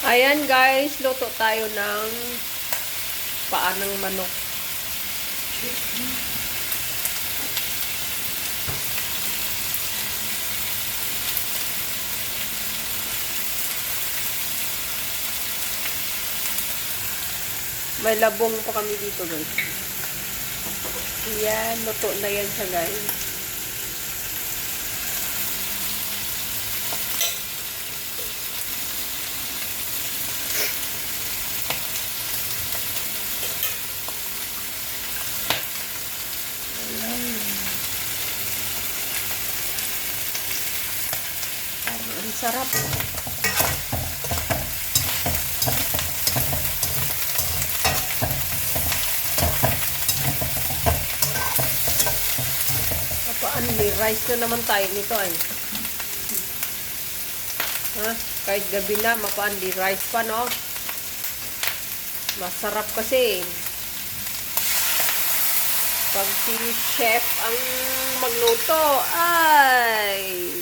Ayan guys, luto tayo ng paa ng manok. May labong pa kami dito guys. Ayan, luto na yan siya guys. Ang sarap. May rice na naman tayo nito ay. Ha? Kahit gabi na, mapaandi rice pa, no? Masarap kasi. Pag si chef ang magluto, ay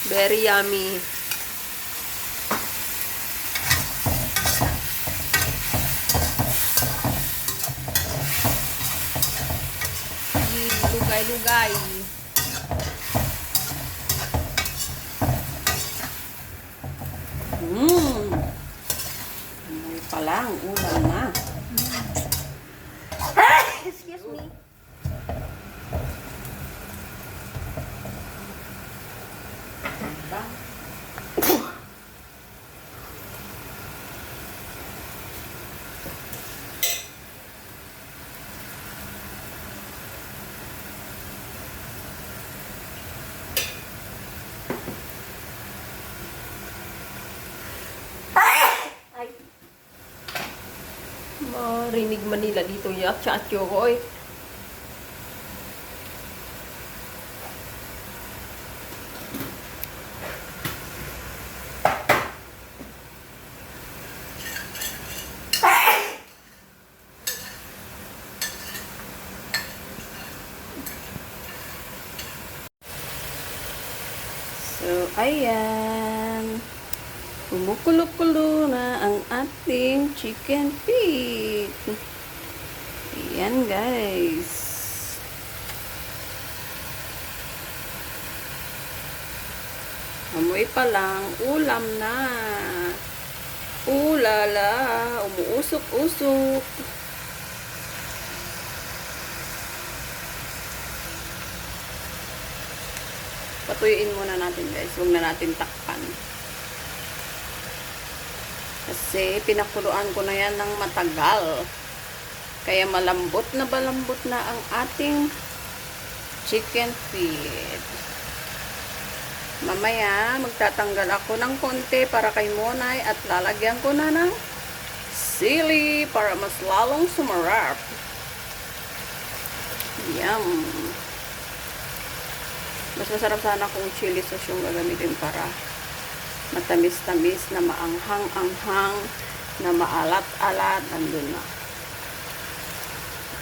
very yummy. Lugay-lugay. May palang ulam na. Excuse me. Marinig man nila dito yung atyo ko eh. So, ayan. Kumukulo-kulo na ang ating chicken feet. Ayan, guys. Amoy pa lang, ulam na. Ulala, umuusok-usok. Patuyuin muna natin, guys. Huwag na natin takpan. Kasi pinakuluan ko na yan ng matagal. Kaya malambot na ang ating chicken feet. Mamaya, magtatanggal ako ng konti para kay Monay at lalagyan ko na ng sili para mas lalong sumarap. Yum! Mas masarap sana kung chili sauce yung gagamitin para matamis-tamis, na maanghang-anghang, na maalat-alat, nandun na.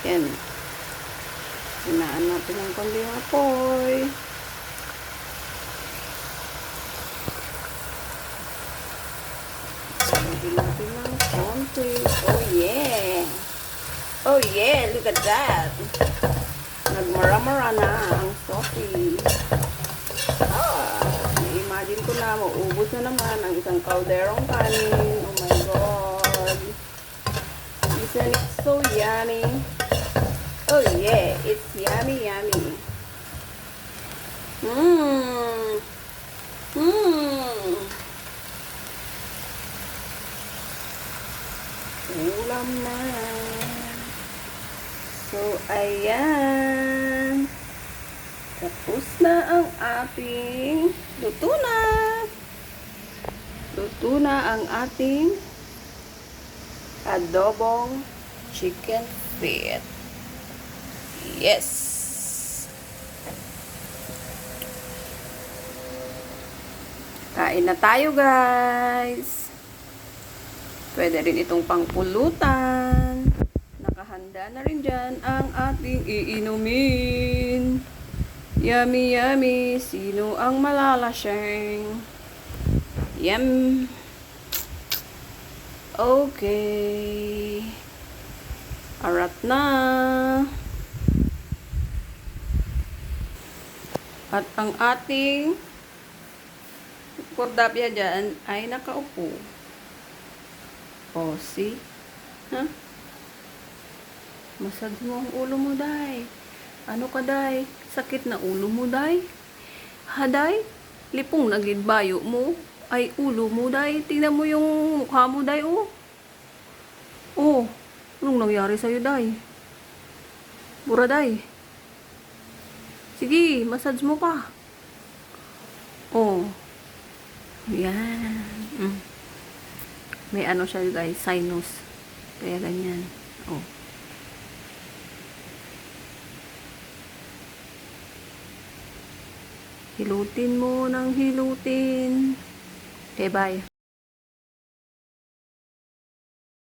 Yan. Hinaan natin ng konting apoy. Lagyan natin ng konti. Oh yeah! Oh yeah! Look at that! Nagmara-mara na ang sofi. Imagine ko na, maubos na naman ang isang kalderong kanin. Oh my God. Isn't it so yummy? Oh yeah, it's yummy, yummy. Ulam na. So, ayan. Tapos na ang ating luto na. Luto na ang ating adobong chicken feet. Yes. Kain na tayo, guys. Pwede rin itong pangpulutan. Nakahanda na rin dyan ang ating iinumin. Yummy, yummy. Sino ang malalasing? Yum. Okay. Arat na. At ang ating kordapya dyan ay nakaupo. O, see? Ha? Massage mo ang ulo mo, day. Ano ka, day? Sakit na ulo mo, day? Ha, day? Lipong nagidbayo mo? Ay, ulo mo, day. Tingnan mo yung mukha mo, day, oh. Oh, anong nangyari sa'yo, day? Bura, day. Sige, massage mo pa. Oh. Yan. May ano siya, guys, sinus. Kaya ganyan. Oh. Hilutin mo ng hilutin. Okay, bye.